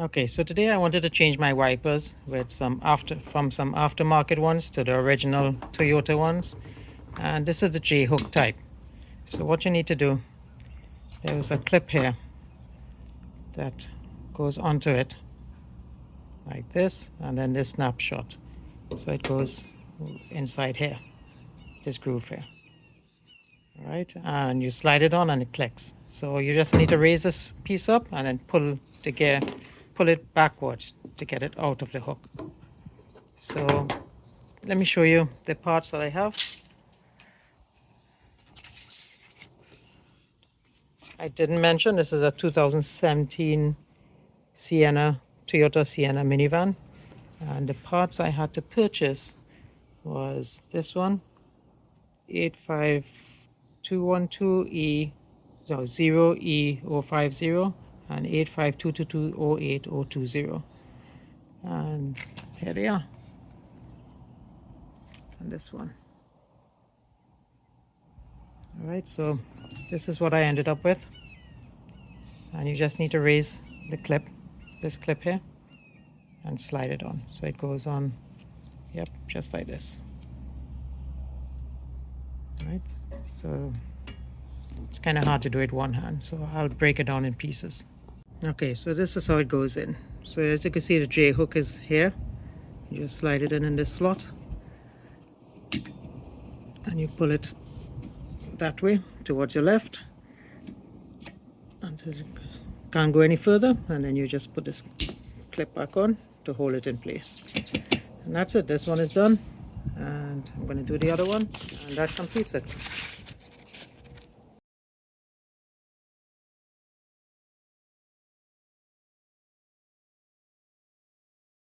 Okay, so today I wanted to change my wipers with from some aftermarket ones to the original Toyota ones, and this is the J-hook type. So what you need to do, there's a clip here that goes onto it like this, and then this snapshot, so it goes inside here, this groove here. All right, and you slide it on and it clicks. So you just need to raise this piece up and then pull it backwards to get it out of the hook. So let me show you the parts that I have. I didn't mention this is a 2017 Toyota Sienna minivan, and the parts I had to purchase was this one, 85212E, so 0E050, and 852220820, and here they are, and this one. All right, so this is what I ended up with, and you just need to raise the clip, this clip here, and slide it on so it goes on. Yep, just like this. All right, so it's kind of hard to do it one hand, so I'll break it down in pieces. Okay, so this is how it goes in. So as you can see, the J hook is here. You just slide it in this slot, and you pull it that way towards your left until it can't go any further, and then you just put this clip back on to hold it in place. And that's it. This one is done, and I'm going to do the other one, and that completes it.